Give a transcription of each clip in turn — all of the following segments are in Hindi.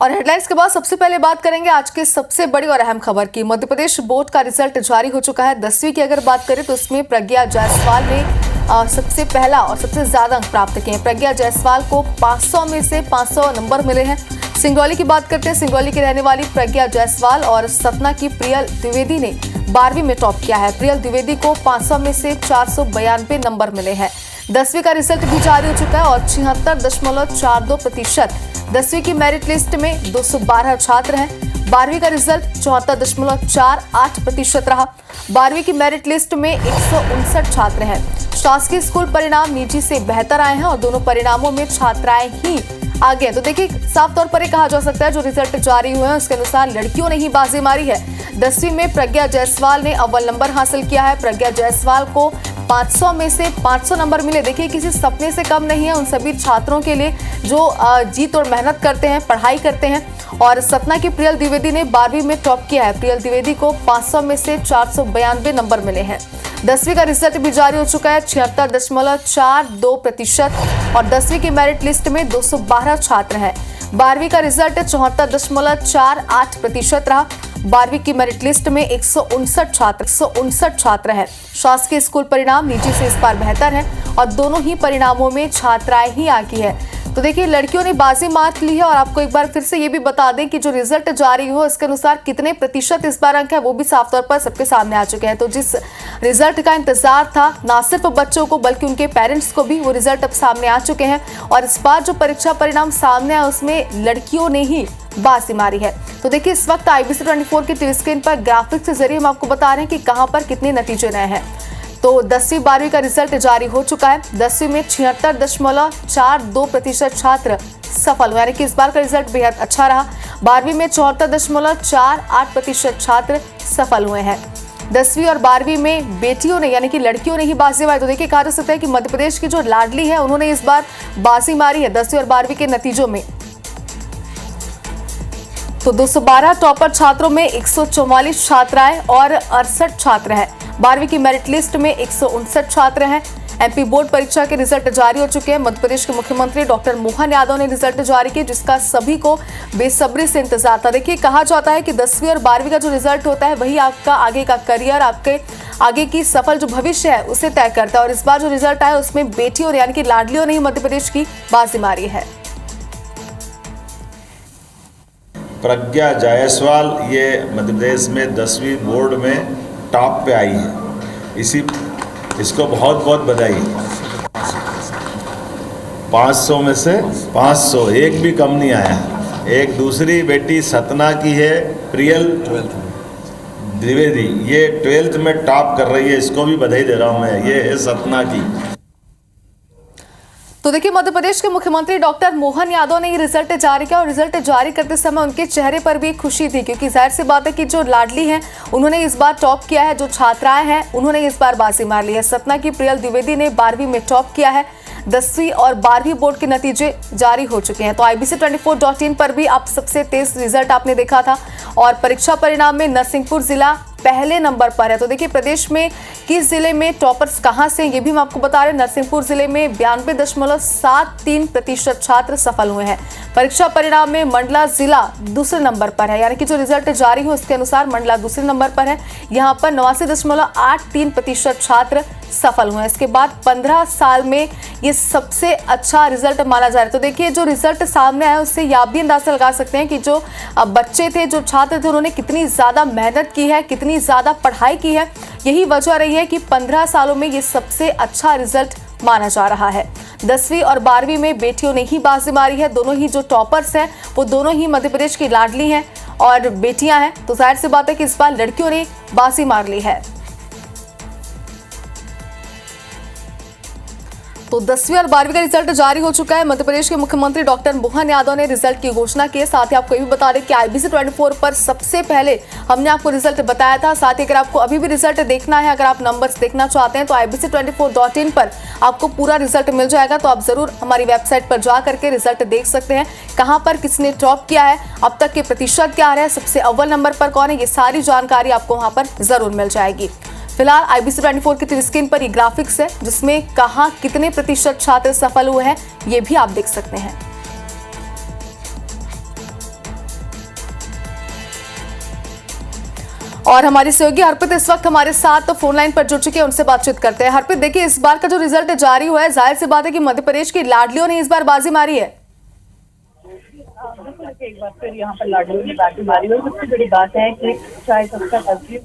और हेडलाइंस के बाद सबसे पहले बात करेंगे आज की सबसे बड़ी और अहम खबर की। मध्य प्रदेश बोर्ड का रिजल्ट जारी हो चुका है। 10वीं की अगर बात करें तो इसमें प्रज्ञा जायसवाल ने सबसे पहला और सबसे ज्यादा अंक प्राप्त किए हैं। प्रज्ञा जायसवाल को 500 में से 500 नंबर मिले हैं। सिंगरौली की बात करते हैं। सिंगरौली की रहने वाली प्रज्ञा जायसवाल और सतना की प्रियल द्विवेदी ने 12वीं में टॉप किया है। प्रियल द्विवेदी को 500 में से 492 नंबर मिले हैं। 10वीं का रिजल्ट भी जारी हो चुका है और 76.42% 10वीं की मेरिट लिस्ट में 212 छात्र हैं। 12वीं का रिजल्ट 74.48% रहा। 12वीं की मेरिट लिस्ट में 159 छात्र हैं। शासकीय स्कूल परिणाम निजी से बेहतर आए हैं और दोनों परिणामों में छात्राएं ही आगे। तो देखिए, साफ तौर पर ये कहा जा सकता है जो रिजल्ट जारी हुए हैं उसके अनुसार लड़कियों ने ही बाजी मारी है। 10वीं में प्रज्ञा जायसवाल ने अव्वल नंबर हासिल किया है। प्रज्ञा जायसवाल को 500 में से 500 नंबर मिले। देखिए, किसी सपने से कम नहीं है उन सभी छात्रों के लिए जो जी तोड़ मेहनत करते हैं, पढ़ाई करते हैं। और सतना की प्रियल द्विवेदी ने 12वीं में टॉप किया है। प्रियल द्विवेदी को 500 में से 492 नंबर मिले हैं। 10वीं का रिजल्ट भी जारी हो चुका है। 76.42% और 10वीं की मेरिट लिस्ट में 212 छात्र हैं। 12वीं का रिजल्ट 74.48% रहा। 12वीं की मेरिट लिस्ट में 159 छात्र हैं। शासकीय स्कूल परिणाम निजी से इस बार बेहतर है और दोनों ही परिणामों में छात्राएं ही आगे है। तो देखिए, लड़कियों ने बाजी मार ली है। और आपको एक बार फिर से ये भी बता दें कि जो रिजल्ट जारी हो इसके अनुसार कितने प्रतिशत इस बार अंक है वो भी साफ तौर पर सबके सामने आ चुके हैं। तो जिस रिजल्ट का इंतजार था ना सिर्फ बच्चों को बल्कि उनके पेरेंट्स को भी, वो रिजल्ट अब सामने आ चुके हैं। और इस बार जो परीक्षा परिणाम सामने आया उसमें लड़कियों ने ही बाजी मारी है। तो देखिए, इस वक्त IBC 24 की टीवी स्क्रीन पर ग्राफिक्स के जरिए हम आपको बता रहे हैं कि कहां पर कितने नतीजे रहे हैं। तो 10वीं 12वीं का रिजल्ट जारी हो चुका है। 10वीं में 76.42% छात्र सफल हुए, यानी कि इस बार का रिजल्ट बेहद अच्छा रहा। 12वीं में 74.48% छात्र सफल हुए हैं। 10वीं और 12वीं में बेटियों ने यानी कि लड़कियों ने ही बाजी मारी। तो देखिए, कहा जा सकता है कि मध्य प्रदेश की जो लाडली है उन्होंने इस बार बाजी मारी है 10वीं और 12वीं के नतीजों में। तो 212 टॉपर छात्रों में 144 छात्राएं और 68 छात्र हैं। 12वीं की मेरिट लिस्ट में 159 छात्र हैं। MP बोर्ड परीक्षा के रिजल्ट जारी हो चुके हैं। मध्य प्रदेश के मुख्यमंत्री डॉक्टर मोहन यादव ने रिजल्ट जारी किया जिसका सभी को बेसब्री से इंतजार था। देखिए, कहा जाता है कि 10वीं और 12वीं का जो रिजल्ट होता है वही आपका आगे का करियर, आपके आगे की सफल जो भविष्य है उसे तय करता है। और इस बार जो रिजल्ट आया उसमें बेटियों यानी कि लाडलियों ने ही मध्य प्रदेश की बाजी मारी है। प्रज्ञा जायसवाल ये मध्य प्रदेश में 10वीं बोर्ड में टॉप पे आई है। इसको बहुत बहुत बधाई। 500 में से 500, एक भी कम नहीं आया। एक दूसरी बेटी सतना की है प्रियल द्विवेदी, ये 12th में टॉप कर रही है। इसको भी बधाई दे रहा हूँ मैं। ये है सतना की। तो देखिए, मध्य प्रदेश के मुख्यमंत्री डॉक्टर मोहन यादव ने ये रिजल्ट जारी किया और रिजल्ट जारी करते समय उनके चेहरे पर भी खुशी थी क्योंकि जाहिर सी बात है कि जो लाडली हैं उन्होंने इस बार टॉप किया है। जो छात्राएं हैं उन्होंने इस बार बाजी मार ली है। सतना की प्रियल द्विवेदी ने 12वीं में टॉप किया है। 10वीं और 12वीं बोर्ड के नतीजे जारी हो चुके हैं। तो IBC24.in पर भी आप सबसे तेज रिजल्ट आपने देखा था। और परीक्षा परिणाम में नरसिंहपुर जिला पहले नंबर पर है। तो देखिए, प्रदेश में किस जिले में टॉपर्स कहां से ये भी हम आपको बता रहे हैं। नरसिंहपुर जिले में 92.73% छात्र सफल हुए हैं। परीक्षा परिणाम में मंडला जिला दूसरे नंबर पर है, यानी कि जो रिजल्ट जारी हो उसके अनुसार मंडला दूसरे नंबर पर है। यहाँ पर 89.83% छात्र सफल हुए हैं। इसके बाद 15 साल में ये सबसे अच्छा रिजल्ट माना जा रहा है। तो देखिए, जो रिजल्ट सामने आया उससे आप भी अंदाजा लगा सकते हैं कि जो बच्चे थे, जो छात्र थे, उन्होंने कितनी ज्यादा मेहनत की है, कितनी ज्यादा पढ़ाई की है। यही वजह रही है कि 15 सालों में ये सबसे अच्छा रिजल्ट माना जा रहा है। 10वीं और 12वीं में बेटियों ने ही बाजी मारी है। दोनों ही जो टॉपर्स हैं वो दोनों ही मध्य प्रदेश की लाडली हैं और बेटियां हैं। तो जाहिर सी बात है कि इस बार लड़कियों ने बाजी मार ली है। तो 10वीं और 12वीं का रिजल्ट जारी हो चुका है। मध्य प्रदेश के मुख्यमंत्री डॉक्टर मोहन यादव ने रिजल्ट की घोषणा की है। साथ ही आपको ये भी बता दें कि IBC 24 पर सबसे पहले हमने आपको रिजल्ट बताया था। साथ ही अगर आपको अभी भी रिजल्ट देखना है, अगर आप नंबर्स देखना चाहते हैं तो IBC24.in पर आपको पूरा रिजल्ट मिल जाएगा। तो आप जरूर हमारी वेबसाइट पर जा करके रिजल्ट देख सकते हैं। कहां पर किसने टॉप किया है, अब तक के प्रतिशत क्या रहे, सबसे अव्वल नंबर पर कौन है, ये सारी जानकारी आपको वहां पर जरूर मिल जाएगी। फिलहाल IBC 24 की स्क्रीन पर ये ग्राफिक्स है जिसमें कहां कितने प्रतिशत छात्र सफल हुए हैं ये भी आप देख सकते हैं। और हमारी सहयोगी हरप्रीत इस वक्त हमारे साथ तो फोन लाइन पर जुड़ चुके हैं, उनसे बातचीत करते हैं। हरप्रीत, देखिए इस बार का जो रिजल्ट जारी हुआ है, जाहिर सी बात है कि मध्य प्रदेश की लाडलियों ने इस बार बाजी मारी है। एक बार फिर यहाँ पर लाडलियों ने बाजी मारी और सबसे बड़ी बात है कि चाहे कक्षा 10वीं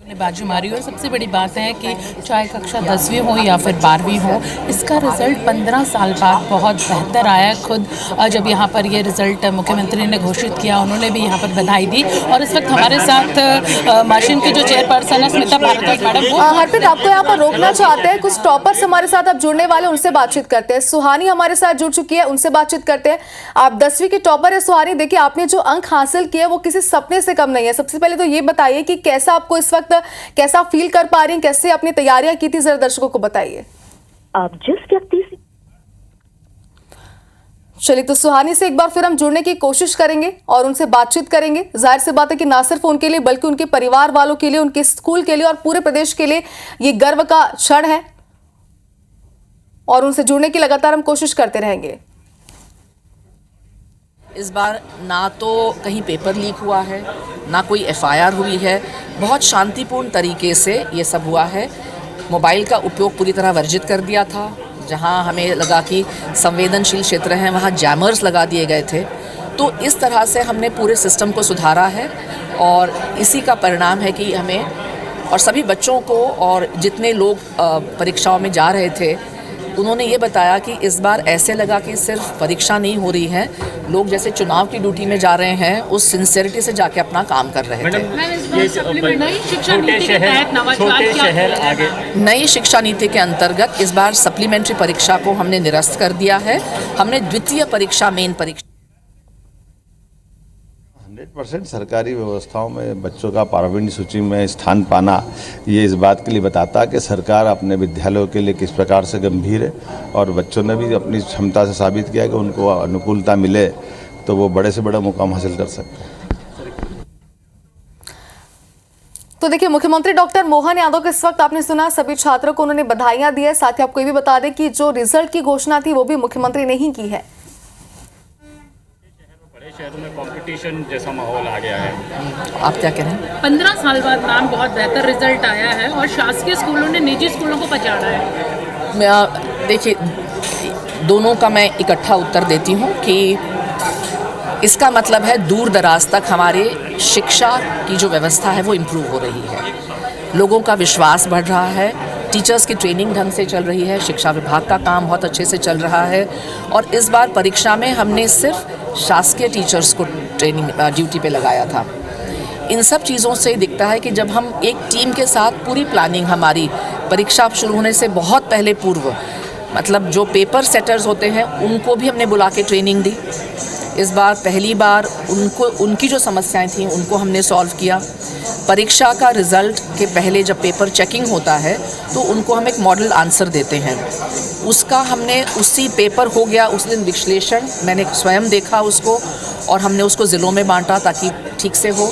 ने बाजी मारी और सबसे बड़ी बात है कि चाहे कक्षा 10वीं हो या फिर 12वीं हो, इसका रिजल्ट 15 साल बाद बहुत बेहतर आया है। खुद जब यहाँ पर ये रिजल्ट मुख्यमंत्री ने घोषित किया, उन्होंने भी यहाँ पर बधाई दी। और इस वक्त हमारे साथ माशिन की जो चेयरपर्सन है स्मिता भारद्वाज मैडम, वो हरप्रीत आपको यहाँ पर रोकना चाहते हैं। कुछ टॉपर्स हमारे साथ अब जुड़ने वाले, उनसे बातचीत करते हैं। सुहानी हमारे साथ जुड़ चुकी है, उनसे बातचीत करते हैं। आप 10वीं की टॉपर है सुहानी, देखिए आपने जो अंक हासिल किए वो किसी सपने से कम नहीं है। सबसे पहले तो ये बताइए कि कैसा आपको इस वक्त, कैसा फील कर पा रही हैं, कैसे अपनी तैयारियां की थी, जरा दर्शकों को बताइए। आप जिस व्यक्ति से चलिए तो सुहानी से एक बार फिर हम जुड़ने की कोशिश करेंगे और उनसे बातचीत करेंगे। जाहिर सी बात है कि ना सिर्फ उनके लिए बल्कि उनके परिवार वालों के लिए, उनके स्कूल के लिए और पूरे प्रदेश के लिए ये गर्व का क्षण है और उनसे जुड़ने की लगातार हम कोशिश करते रहेंगे। इस बार ना तो कहीं पेपर लीक हुआ है, ना कोई FIR हुई है। बहुत शांतिपूर्ण तरीके से ये सब हुआ है। मोबाइल का उपयोग पूरी तरह वर्जित कर दिया था। जहां हमें लगा कि संवेदनशील क्षेत्र हैं, वहां जैमर्स लगा दिए गए थे। तो इस तरह से हमने पूरे सिस्टम को सुधारा है और इसी का परिणाम है कि हमें और सभी बच्चों को और जितने लोग परीक्षाओं में जा रहे थे, उन्होंने ये बताया कि इस बार ऐसे लगा कि सिर्फ परीक्षा नहीं हो रही है, लोग जैसे चुनाव की ड्यूटी में जा रहे हैं, उस सिंसियरिटी से जाके अपना काम कर रहे थे। नई शिक्षा नीति के अंतर्गत इस बार सप्लीमेंट्री परीक्षा को हमने निरस्त कर दिया है। हमने द्वितीय परीक्षा, मेन परीक्षा 100% सरकारी व्यवस्थाओं में बच्चों का प्रावीण्य सूची में स्थान पाना ये इस बात के लिए बताता कि सरकार अपने विद्यालयों के लिए किस प्रकार से गंभीर है और बच्चों ने भी अपनी क्षमता से साबित किया कि उनको अनुकूलता मिले तो वो बड़े से बड़ा मुकाम हासिल कर सकते हैं। तो देखिए मुख्यमंत्री डॉक्टर मोहन यादव के इस वक्त आपने सुना, सभी छात्रों को उन्होंने बधाइयां दी है। साथ ही आपको ये भी बता दें कि जो रिजल्ट की घोषणा थी वो भी मुख्यमंत्री ने ही की है। शहरों में कंपटीशन जैसा माहौल आ गया है। आप क्या कह रहे हैं? 15 साल बाद मैम बहुत बेहतर रिजल्ट आया है और शासकीय स्कूलों ने निजी स्कूलों को पछाड़ा है। देखिए, दोनों का मैं इकट्ठा उत्तर देती हूँ कि इसका मतलब है दूर दराज तक हमारे शिक्षा की जो व्यवस्था है वो इम्प्रूव हो रही है। लोगों का विश्वास बढ़ रहा है, टीचर्स की ट्रेनिंग ढंग से चल रही है, शिक्षा विभाग का काम बहुत अच्छे से चल रहा है। और इस बार परीक्षा में हमने सिर्फ शासकीय टीचर्स को ट्रेनिंग ड्यूटी पे लगाया था। इन सब चीज़ों से दिखता है कि जब हम एक टीम के साथ पूरी प्लानिंग हमारी परीक्षा शुरू होने से बहुत पहले पूर्व, मतलब जो पेपर सेटर्स होते हैं उनको भी हमने बुला के ट्रेनिंग दी। इस बार पहली बार उनकी जो समस्याएं थी उनको हमने सॉल्व किया। परीक्षा का रिज़ल्ट के पहले जब पेपर चेकिंग होता है तो उनको हम एक मॉडल आंसर देते हैं, उसका हमने उसी पेपर हो गया उस दिन विश्लेषण, मैंने स्वयं देखा उसको और हमने उसको ज़िलों में बांटा ताकि ठीक से हो।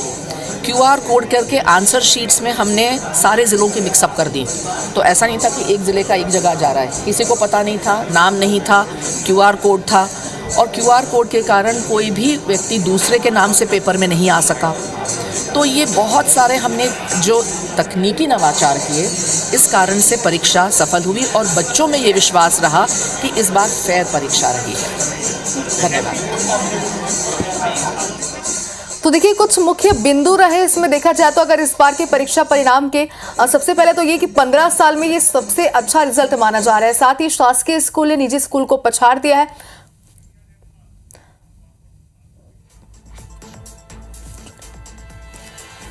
QR कोड करके आंसर शीट्स में हमने सारे ज़िलों की मिक्सअप कर दी। तो ऐसा नहीं था कि एक ज़िले का एक जगह जा रहा है, किसी को पता नहीं था, नाम नहीं था, QR कोड था और QR कोड के कारण कोई भी व्यक्ति दूसरे के नाम से पेपर में नहीं आ सका। तो ये बहुत सारे हमने जो तकनीकी नवाचार किए, इस कारण से परीक्षा सफल हुई और बच्चों में ये विश्वास रहा कि इस बार फेयर परीक्षा रही है। धन्यवाद। तो देखिए कुछ मुख्य बिंदु रहे इसमें देखा जाए तो, अगर इस बार के परीक्षा परिणाम के सबसे पहले तो ये कि 15 साल में ये सबसे अच्छा रिजल्ट माना जा रहा है। साथ ही शासकीय स्कूल ने निजी स्कूल को पछाड़ दिया है।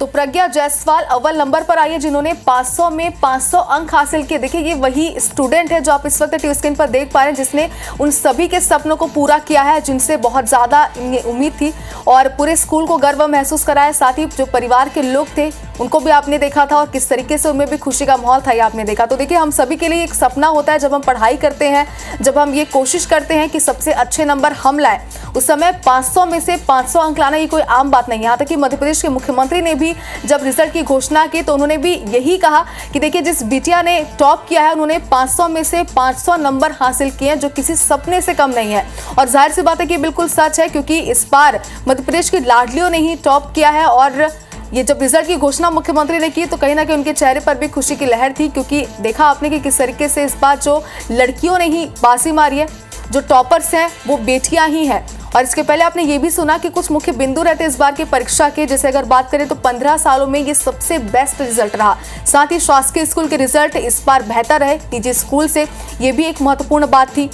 तो प्रज्ञा जायसवाल अव्वल नंबर पर आई है, जिन्होंने 500 में 500 अंक हासिल किए। देखिए ये वही स्टूडेंट है जो आप इस वक्त टीवी स्क्रीन पर देख पा रहे हैं, जिसने उन सभी के सपनों को पूरा किया है जिनसे बहुत ज़्यादा उम्मीद थी और पूरे स्कूल को गर्व महसूस कराया। साथ ही जो परिवार के लोग थे उनको भी आपने देखा था और किस तरीके से उनमें भी खुशी का माहौल था, ये आपने देखा। तो देखिए हम सभी के लिए एक सपना होता है, जब हम पढ़ाई करते हैं, जब हम ये कोशिश करते हैं कि सबसे अच्छे नंबर हम लाएं, उस समय 500 में से 500 अंक लाना ये कोई आम बात नहीं है। यहाँ तक कि मध्य प्रदेश के मुख्यमंत्री ने भी जब रिजल्ट की घोषणा की तो उन्होंने भी यही कहा कि देखिए जिस बिटिया ने टॉप किया है उन्होंने 500 में से 500 नंबर हासिल किए हैं, जो किसी सपने से कम नहीं है। और जाहिर सी बात है कि बिल्कुल सच है, क्योंकि इस बार मध्य प्रदेश की लाडलियों ने ही टॉप किया है और ये जब रिजल्ट की घोषणा मुख्यमंत्री ने की तो कहीं ना कहीं उनके चेहरे पर भी खुशी की लहर थी, क्योंकि देखा आपने कि किस तरीके से इस बार जो लड़कियों ने ही बाजी मारी है, जो टॉपर्स हैं वो बेटियां ही हैं। और इसके पहले आपने ये भी सुना कि कुछ मुख्य बिंदु रहते इस बार की परीक्षा के, जैसे अगर बात करें तो 15 सालों में ये सबसे बेस्ट रिजल्ट रहा। साथ ही शासकीय स्कूल के रिजल्ट इस बार बेहतर रहे निजी स्कूल से, ये भी एक महत्वपूर्ण बात थी।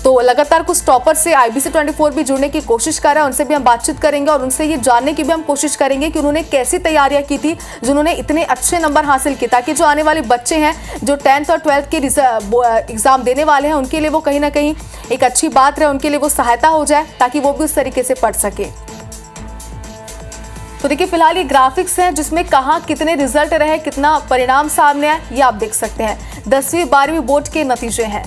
तो लगातार कुछ टॉपर से IBC 24 भी जुड़ने की कोशिश कर रहा है, उनसे भी हम बातचीत करेंगे और उनसे ये जानने की भी हम कोशिश करेंगे कि उन्होंने कैसी तैयारियां की थी जिन्होंने इतने अच्छे नंबर हासिल किए, ताकि जो आने वाले बच्चे हैं जो 10th और 12th के एग्जाम देने वाले हैं उनके लिए वो कहीं ना कहीं एक अच्छी बात रहे, उनके लिए वो सहायता हो जाए ताकि वो भी उस तरीके से पढ़ सके। तो देखिए फिलहाल ये ग्राफिक्स हैं जिसमें कहाँ कितने रिजल्ट रहे, कितना परिणाम सामने आए, ये आप देख सकते हैं। 10वीं 12वीं बोर्ड के नतीजे हैं।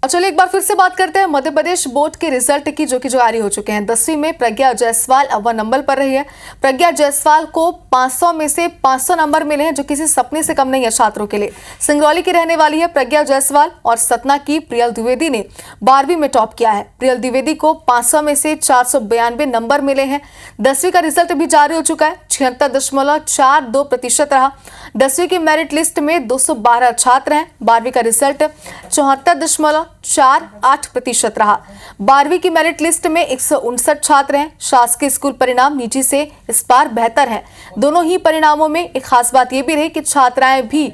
और चलिए एक बार फिर से बात करते हैं मध्य प्रदेश बोर्ड के रिजल्ट की, जो कि जारी हो चुके हैं। 10वीं में प्रज्ञा जायसवाल अव्वल नंबर पर रही है। प्रज्ञा जायसवाल को 500 में से 500 नंबर मिले हैं, जो किसी सपने से कम नहीं है छात्रों के लिए। सिंगरौली की रहने वाली है प्रज्ञा जायसवाल और सतना की प्रियल द्विवेदी ने 12वीं में टॉप किया है। प्रियल द्विवेदी को 500 में से 492 नंबर मिले हैं। 10वीं का रिजल्ट भी जारी हो चुका है। 76.42% रहा। 10वीं की मेरिट लिस्ट में 212 छात्र हैं। 12वीं का रिजल्ट 74.48% रहा। 12वीं की मेरिट लिस्ट में 159 छात्र हैं। शासकीय स्कूल परिणाम निजी से इस बार बेहतर है। दोनों ही परिणामों में एक खास बात यह भी रही कि छात्राएं भी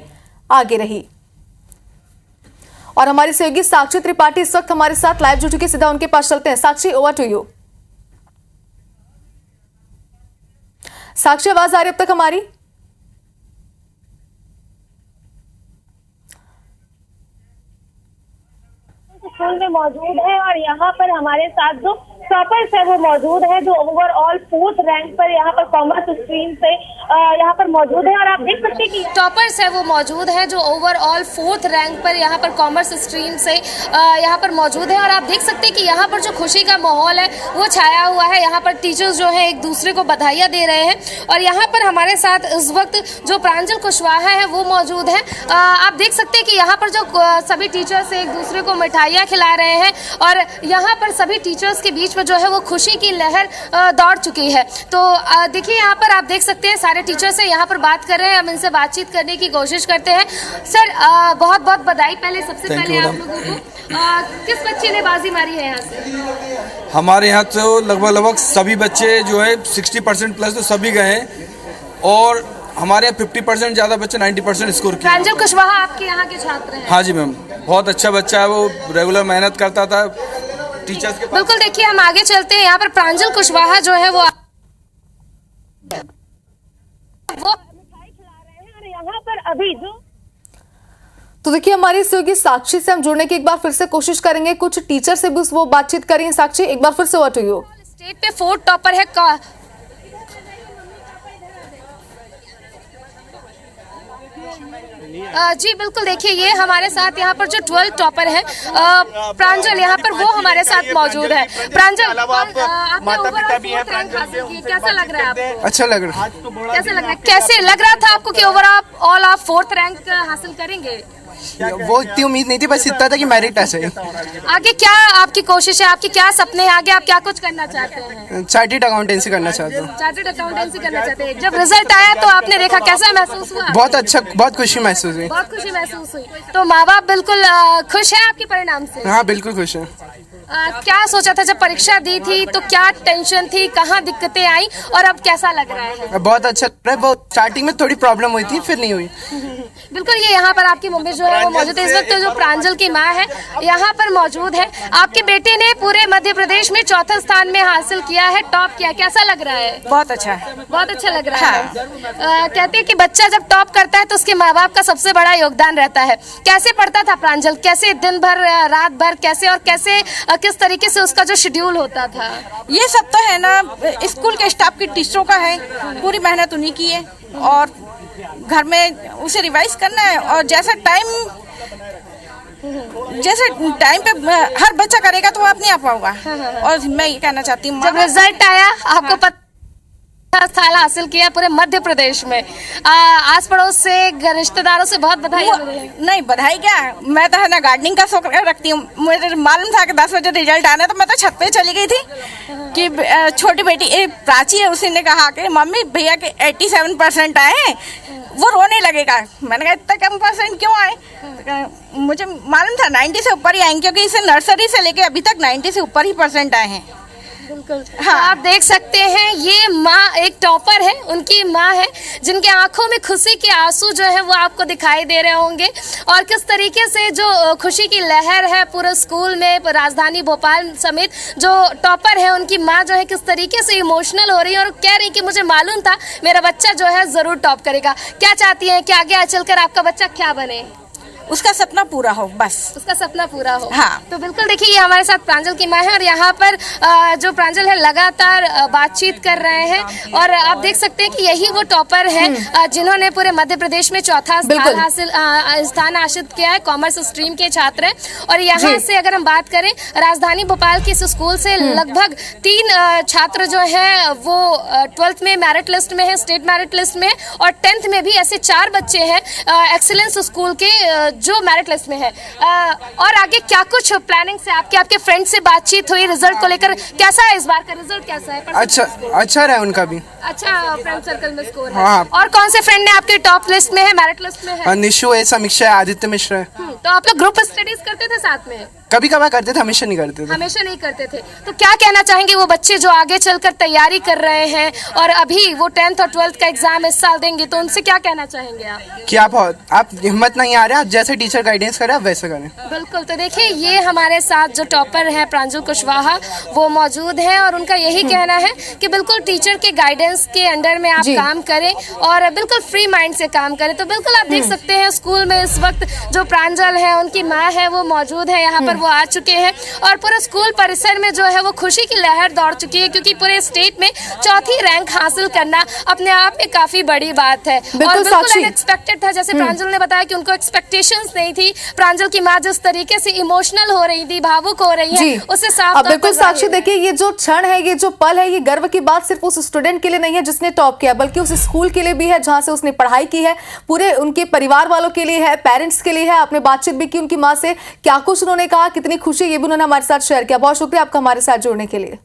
आगे रही। और हमारी सहयोगी साक्षी त्रिपाठी इस वक्त हमारे साथ लाइव जुड़ चुकी, सीधा उनके पास चलते हैं। साक्षी, ओवर टू यू। साक्षी, आवाज आ रही अब तक हमारी? स्कूल में मौजूद है और यहाँ पर हमारे साथ जो टॉपर्स है वो मौजूद है, जो ओवरऑल 4th रैंक पर यहाँ पर कॉमर्स स्ट्रीम से यहाँ पर मौजूद है। और आप देख सकते हैं कि टॉपर्स है वो मौजूद है जो ओवरऑल 4th रैंक पर यहाँ पर कॉमर्स स्ट्रीम से यहाँ पर मौजूद है। और आप देख सकते हैं कि यहाँ पर जो खुशी का माहौल है वो छाया हुआ है। यहाँ पर टीचर्स जो है एक दूसरे को बधाइयाँ दे रहे हैं। और यहाँ पर हमारे साथ इस वक्त जो प्रांजल कुशवाहा है वो मौजूद है। आप देख सकते हैं कि यहाँ पर जो सभी टीचर्स एक दूसरे को मिठाइयाँ खिला रहे हैं और यहाँ पर सभी टीचर्स के बीच में जो है वो खुशी की लहर दौड़ चुकी है। तो देखिए यहाँ पर आप देख सकते हैं सारे टीचर्स से यहाँ पर बात कर रहे हैं, हम इनसे बातचीत करने की कोशिश करते हैं। सर बहुत बहुत बधाई पहले, सबसे पहले आप लोगों को। किस बच्चे ने बाजी मारी है यहाँ से? हमारे यहाँ तो लगभग सभी बच्चे जो है 60% प्लस तो सभी गए हैं और हमारे यहाँ 50% ज़्यादा बच्चे 90% स्कोर किए। प्रांजल कुशवाहा आपके यहाँ के छात्र हैं? हाँ जी मैम, बहुत अच्छा बच्चा है, वो रेगुलर मेहनत करता था टीचर्स के पास। बिल्कुल, देखिए हम आगे चलते हैं। यहाँ पर प्रांजल कुशवाहा जो है वो मिठाई खिला रहे हैं और यहाँ पर अभी जो तो देखिए हमारी सहयोगी साक्षी से हम जुड़ने की एक बार फिर से कोशिश करेंगे। कुछ टीचर से भी वो बातचीत करेंगे। साक्षी, एक बार फिर से ओवर टू यू। स्टेट पे 4th टॉपर है जी बिल्कुल, देखिए ये हमारे साथ यहाँ पर जो 12th टॉपर है प्रांजल, यहाँ पर वो हमारे साथ मौजूद है। प्रांजल, आपने ओवरऑल 4th रैंक हासिल की, कैसा लग रहा है आपको? अच्छा लग रहा है। कैसे लग रहा है? कैसे लग रहा था आपको कि ओवरऑल आप 4th रैंक हासिल करेंगे? वो इतनी उम्मीद नहीं थी, बस इतना था कि मेरिट ऐसे ही। आगे क्या आपकी कोशिश है, आपके क्या सपने हैं, आगे आप क्या कुछ करना चाहते हैं? चार्टर्ड अकाउंटेंसी करना चाहता हूँ। चार्टर्ड अकाउंटेंसी करना चाहते हैं। जब रिजल्ट आया तो आपने देखा, कैसा महसूस हुआ? बहुत अच्छा, बहुत खुशी महसूस हुई। बहुत खुशी महसूस हुई। तो माँ बाप बिल्कुल खुश है आपके परिणाम से? हाँ बिल्कुल खुश है। क्या सोचा था जब परीक्षा दी थी, तो क्या टेंशन थी, कहाँ दिक्कतें आई और अब कैसा लग रहा है? बहुत अच्छा लग रहा है। बहुत स्टार्टिंग में थोड़ी प्रॉब्लम हुई थी, फिर नहीं हुई। बिल्कुल, ये यहाँ पर आपकी मम्मी जो है वो मौजूद है। इस वक्त जो प्रांजल की माँ है यहाँ पर मौजूद है। आपके बेटे ने पूरे मध्य प्रदेश में 4th स्थान में हासिल किया है, टॉप किया, कैसा लग रहा है? बहुत अच्छा है। बहुत अच्छा लग रहा है। कहते हैं कि बच्चा जब टॉप करता है तो उसके माँ बाप का सबसे बड़ा योगदान रहता है। कैसे पढ़ता था प्रांजल, कैसे दिन भर रात भर कैसे और कैसे किस तरीके से उसका जो शेड्यूल होता था? ये सब तो है ना, स्कूल के स्टाफ के टीचरों का है, पूरी मेहनत उन्हीं की है और घर में उसे रिवाइज करना है और जैसे टाइम पे हर बच्चा करेगा तो वो अपने आप होगा। और मैं ये कहना चाहती हूँ, जब रिजल्ट आया आपको पता चौथा स्थान हासिल किया पूरे मध्य प्रदेश में। आस पड़ोस से, रिश्तेदारों से बहुत बधाई। नहीं बधाई क्या, मैं तो है ना गार्डनिंग का शौक रखती हूँ। मुझे मालूम था कि 10 बजे रिजल्ट आना है, तो मैं तो छत पे चली गई थी कि छोटी बेटी प्राची है, उसी ने कहा कि मम्मी भैया के 87% आए हैं, वो रोने लगेगा। मैंने कहा इतना कम परसेंट क्यों आए? तो मुझे मालूम था 90 से ऊपर ही आएंगे, क्योंकि इसे नर्सरी से लेके अभी तक 90 से ऊपर ही परसेंट आए हैं। बिल्कुल हाँ। तो आप देख सकते हैं ये माँ एक टॉपर है, उनकी माँ है, जिनके आंखों में खुशी के आंसू जो है वो आपको दिखाई दे रहे होंगे, और किस तरीके से जो खुशी की लहर है पूरे स्कूल में, राजधानी भोपाल समेत जो टॉपर है उनकी माँ जो है किस तरीके से इमोशनल हो रही है और कह रही कि मुझे मालूम था मेरा बच्चा जो है ज़रूर टॉप करेगा। क्या चाहती हैं कि आगे चलकर आपका बच्चा क्या बने? उसका सपना पूरा हो, बस उसका सपना पूरा हो। हाँ। तो बिल्कुल देखिए, ये हमारे साथ प्रांजल की माँ है और यहाँ पर जो प्रांजल है लगातार बातचीत कर रहे हैं, और आप देख सकते हैं कि यही वो टॉपर है जिन्होंने पूरे मध्य प्रदेश में चौथा स्थान हासिल किया है। कॉमर्स स्ट्रीम के छात्र हैं, और यहाँ से अगर हम बात करें राजधानी भोपाल के इस स्कूल से लगभग 3 छात्र जो है वो 12th में मेरिट लिस्ट में है, स्टेट मेरिट लिस्ट में, और 10th में भी ऐसे 4 बच्चे हैं एक्सीलेंस स्कूल के जो मेरिट लिस्ट में है। और आगे क्या कुछ प्लानिंग से आपके फ्रेंड से बातचीत हुई रिजल्ट को लेकर? कैसा है इस बार का रिजल्ट, कैसा है? अच्छा रहा उनका भी। अच्छा फ्रेंड सर्कल में स्कोर है। हाँ। और कौन से फ्रेंड ने आपके टॉप लिस्ट में है, मेरिट लिस्ट में है? निशु है, समीक्षा है, आदित्य मिश्र है। तो आप लोग ग्रुप स्टडीज करते थे साथ में? कभी कभार करते थे, हमेशा नहीं करते थे। हमेशा नहीं करते थे। तो क्या कहना चाहेंगे वो बच्चे जो आगे चलकर तैयारी कर रहे हैं और अभी वो 10th और 12th का एग्जाम इस साल देंगे, तो उनसे क्या कहना चाहेंगे आप? कि आप हिम्मत नहीं आ रहे, आप जैसे टीचर गाइडेंस करे आप वैसे करें। बिल्कुल। तो देखिए, ये हमारे साथ जो टॉपर है प्रांजल कुशवाहा वो मौजूद हैं, और उनका यही कहना है कि बिल्कुल टीचर के गाइडेंस के अंडर में आप काम करें और बिल्कुल फ्री माइंड से काम करें। तो बिल्कुल आप देख सकते हैं स्कूल में इस वक्त जो प्रांजल है उनकी माँ है वो मौजूद है, यहाँ पर वो आ चुके हैं, और पूरे स्कूल परिसर में जो है वो खुशी की लहर दौड़ चुकी है, क्योंकि पूरे स्टेट में 4थी रैंक हासिल करना अपने आप में काफी बड़ी बात है। और बिल्कुल अनएक्सपेक्टेड था, जैसे प्रांजल ने बताया कि उनको एक्सपेक्टेशंस नहीं थी। प्रांजल की माँ जिस तरीके से इमोशनल हो रही थी, भावुक हो रही है, उससे साफ बिल्कुल साक्षी, देखिए ये जो क्षण है, ये जो पल है, ये गर्व की बात सिर्फ उस स्टूडेंट के लिए नहीं है जिसने टॉप किया, बल्कि उस स्कूल के लिए भी है जहां से उसने पढ़ाई की है, पूरे उनके परिवार वालों के लिए है, पेरेंट्स के लिए है। आपने बातचीत भी की उनकी माँ से, क्या कुछ उन्होंने कहा, कितनी खुशी, ये भी उन्होंने हमारे साथ शेयर किया। बहुत शुक्रिया आपका हमारे साथ जुड़ने के लिए।